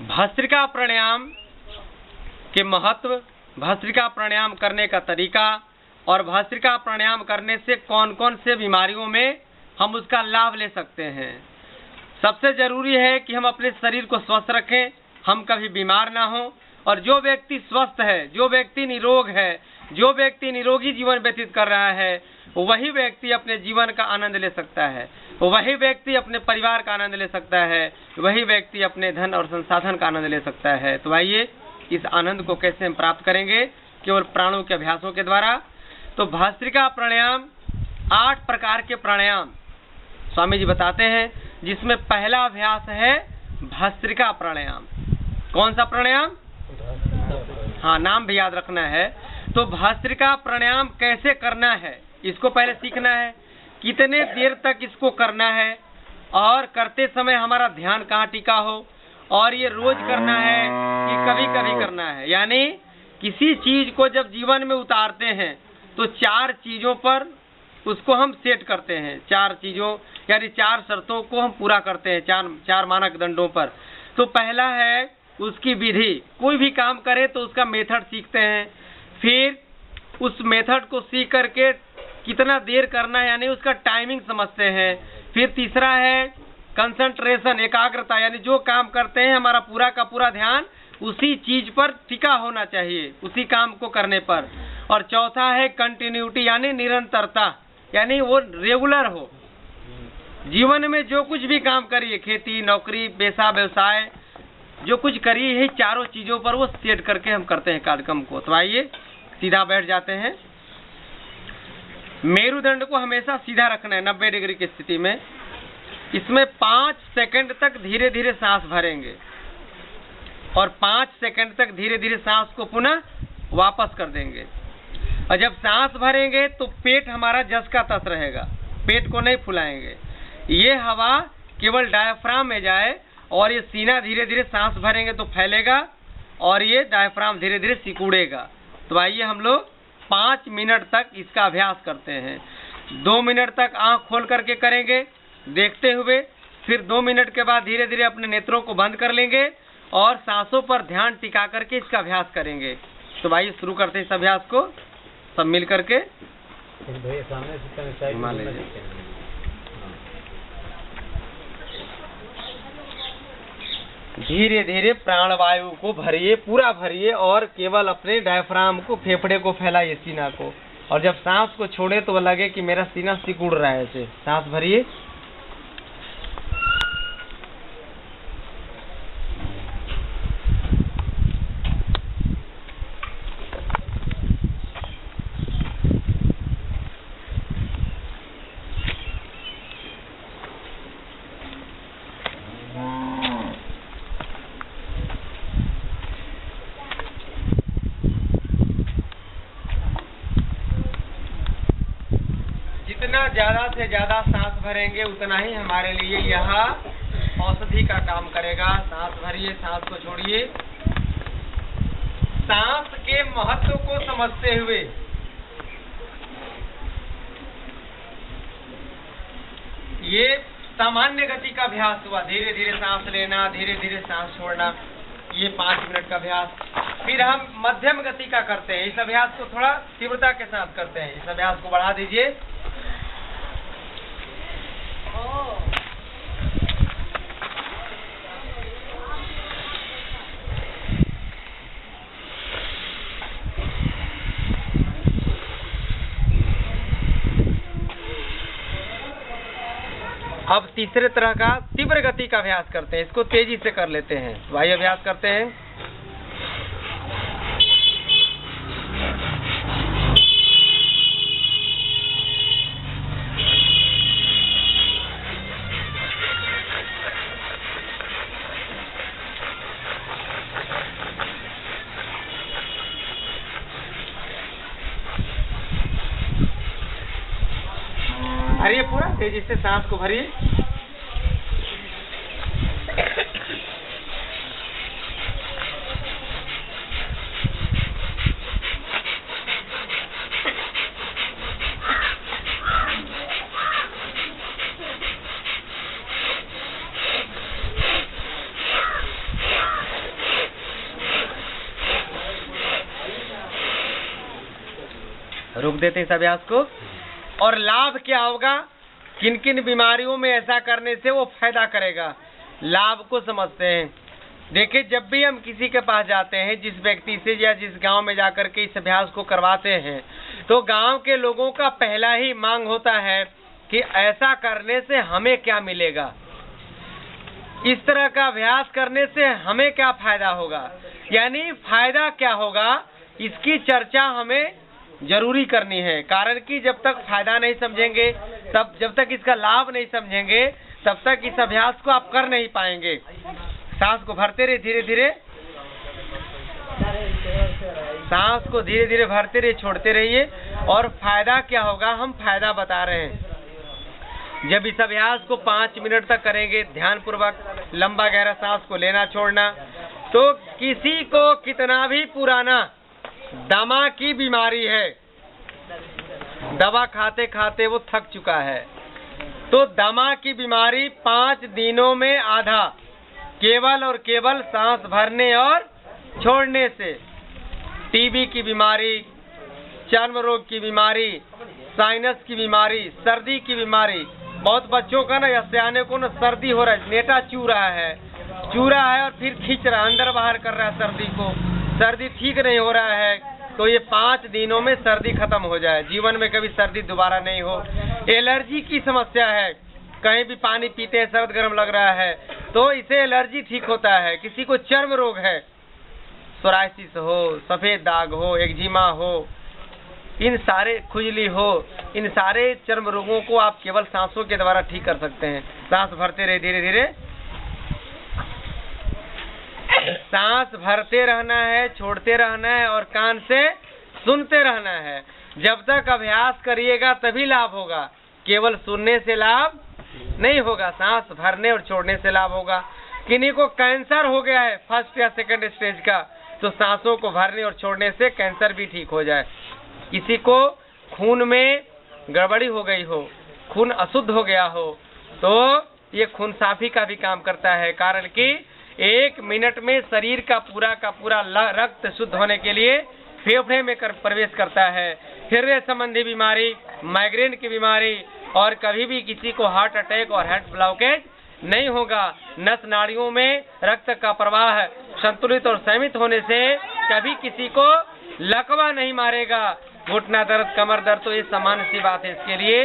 भस्त्रिका प्राणायाम के महत्व, भस्त्रिका प्राणायाम करने का तरीका और भस्त्रिका प्राणायाम करने से कौन कौन से बीमारियों में हम उसका लाभ ले सकते हैं। सबसे जरूरी है कि हम अपने शरीर को स्वस्थ रखें, हम कभी बीमार ना हो। और जो व्यक्ति स्वस्थ है, जो व्यक्ति निरोग है, जो व्यक्ति निरोगी जीवन व्यतीत कर रहा है, वही व्यक्ति अपने जीवन का आनंद ले सकता है, वही व्यक्ति अपने परिवार का आनंद ले सकता है, वही व्यक्ति अपने धन और संसाधन का आनंद ले सकता है। तो आइए इस आनंद को कैसे हम प्राप्त करेंगे? केवल प्राणों के अभ्यासों के द्वारा। तो भस्त्रिका प्राणायाम 8 प्रकार के प्राणायाम स्वामी जी बताते हैं, जिसमें पहला अभ्यास है भस्त्रिका प्राणायाम। कौन सा प्राणायाम? हाँ, नाम भी याद रखना है। तो भस्त्रिका प्राणायाम कैसे करना है, इसको पहले सीखना है। कितने देर तक इसको करना है और करते समय हमारा ध्यान कहाँ टिका हो, और ये रोज करना है कि कभी कभी करना है। यानी किसी चीज को जब जीवन में उतारते हैं तो 4 चीजों पर उसको हम सेट करते हैं। 4 चीजों यानी 4 शर्तों को हम पूरा करते हैं, 4 मानक दंडों पर। तो पहला है उसकी विधि। कोई भी काम करे तो उसका मेथड सीखते हैं, फिर उस मेथड को सीख करके कितना देर करना है यानी उसका टाइमिंग समझते हैं। फिर तीसरा है कंसंट्रेशन, एकाग्रता, यानी जो काम करते हैं हमारा पूरा का पूरा ध्यान उसी चीज पर टिका होना चाहिए, उसी काम को करने पर। और चौथा है कंटिन्यूटी, यानी निरंतरता, यानी वो रेगुलर हो। जीवन में जो कुछ भी काम करिए, खेती, नौकरी, पेशा, व्यवसाय, जो कुछ करिए, यही 4 चीजों पर वो सेट करके हम करते हैं कार्यक्रम को। तो आइए सीधा बैठ जाते हैं। मेरुदंड को हमेशा सीधा रखना है 90 डिग्री की स्थिति में। इसमें 5 सेकंड तक धीरे धीरे सांस भरेंगे और 5 सेकंड तक धीरे धीरे सांस को पुनः वापस कर देंगे। और जब सांस भरेंगे तो पेट हमारा जस का तस रहेगा, पेट को नहीं फुलाएंगे। ये हवा केवल डायफ्राम में जाए और ये सीना धीरे धीरे सांस भरेंगे तो फैलेगा और ये डायफ्राम धीरे धीरे सिकुड़ेगा। तो आइए हम लोग 5 मिनट तक इसका अभ्यास करते हैं। 2 मिनट तक आंख खोल करके करेंगे देखते हुए, फिर 2 मिनट के बाद धीरे धीरे अपने नेत्रों को बंद कर लेंगे और सांसों पर ध्यान टिका करके इसका अभ्यास करेंगे। तो भाई शुरू करते हैं इस अभ्यास को सब मिल करके। धीरे धीरे प्राणवायु को भरिए, पूरा भरिए और केवल अपने डायफ्राम को, फेफड़े को फैलाइए, सीना को। और जब सांस को छोड़े तो लगे कि मेरा सीना सिकुड़ रहा है, ऐसे सांस भरिए। जितना ज्यादा से ज्यादा सांस भरेंगे उतना ही हमारे लिए यह औषधि का काम करेगा। सांस भरिए, सांस को छोड़िए। सांस के महत्व को समझते हुए ये सामान्य गति का अभ्यास हुआ। धीरे धीरे सांस लेना, धीरे धीरे सांस छोड़ना, ये 5 मिनट का अभ्यास। फिर हम मध्यम गति का करते हैं। इस अभ्यास को थोड़ा तीव्रता के साथ करते हैं। इस अभ्यास को बढ़ा दीजिए। अब तीसरे तरह का तीव्र गति का अभ्यास करते हैं। इसको तेजी से कर लेते हैं। वही अभ्यास करते हैं। भरिए पूरा, तेजी से सांस को भरिए। रोक देते हैं इस अभ्यास को। और लाभ क्या होगा, किन किन बीमारियों में ऐसा करने से वो फायदा करेगा, लाभ को समझते हैं। देखिए, जब भी हम किसी के पास जाते हैं, जिस व्यक्ति से या जिस गांव में जाकर के इस अभ्यास को करवाते हैं, तो गांव के लोगों का पहला ही मांग होता है कि ऐसा करने से हमें क्या मिलेगा, इस तरह का अभ्यास करने से हमें क्या फायदा होगा, यानी फायदा क्या होगा, इसकी चर्चा हमें जरूरी करनी है। कारण कि जब तक फायदा नहीं समझेंगे, तब जब तक इसका लाभ नहीं समझेंगे, तब तक इस अभ्यास को आप कर नहीं पाएंगे। सांस को भरते रहिए धीरे धीरे, सांस को धीरे धीरे भरते रहिए, छोड़ते रहिए। और फायदा क्या होगा, हम फायदा बता रहे हैं। जब इस अभ्यास को 5 मिनट तक करेंगे, ध्यानपूर्वक लंबा गहरा सांस को लेना छोड़ना, तो किसी को कितना भी पुराना दमा की बीमारी है, दवा खाते खाते वो थक चुका है, तो दमा की बीमारी 5 दिनों में आधा, केवल और केवल सांस भरने और छोड़ने से। टीबी की बीमारी, चर्म रोग की बीमारी, साइनस की बीमारी, सर्दी की बीमारी, बहुत बच्चों का ना या सियाने को ना सर्दी हो रहा है, नेटा चू रहा है और फिर खींच रहा है, अंदर बाहर कर रहा है सर्दी को, सर्दी ठीक नहीं हो रहा है। तो ये 5 दिनों में सर्दी खत्म हो जाए, जीवन में कभी सर्दी दोबारा नहीं हो। एलर्जी की समस्या है, कहीं भी पानी पीते हैं सर्द गर्म लग रहा है, तो इसे एलर्जी ठीक होता है। किसी को चर्म रोग है, सोराइसिस हो, सफेद दाग हो, एक्जिमा हो, इन सारे खुजली हो, इन सारे चर्म रोगों को आप केवल सांसों के द्वारा ठीक कर सकते हैं। सांस भरते रहे धीरे धीरे, सांस भरते रहना है, छोड़ते रहना है और कान से सुनते रहना है। जब तक अभ्यास करिएगा तभी लाभ होगा, केवल सुनने से लाभ नहीं होगा, सांस भरने और छोड़ने से लाभ होगा। किन्हीं को कैंसर हो गया है 1st या 2nd स्टेज का, तो सांसों को भरने और छोड़ने से कैंसर भी ठीक हो जाए। किसी को खून में गड़बड़ी हो गई हो, खून अशुद्ध हो गया हो, तो ये खून साफी का भी काम करता है। कारण कि 1 मिनट में शरीर का पूरा रक्त शुद्ध होने के लिए फेफड़े में प्रवेश करता है। हृदय संबंधी बीमारी, माइग्रेन की बीमारी और कभी भी किसी को हार्ट अटैक और हार्ट ब्लॉकेज नहीं होगा। नस नाड़ियों में रक्त का प्रवाह संतुलित और संयमित होने से कभी किसी को लकवा नहीं मारेगा। घुटना दर्द, कमर दर्द तो ये सामान्य सी बात है, इसके लिए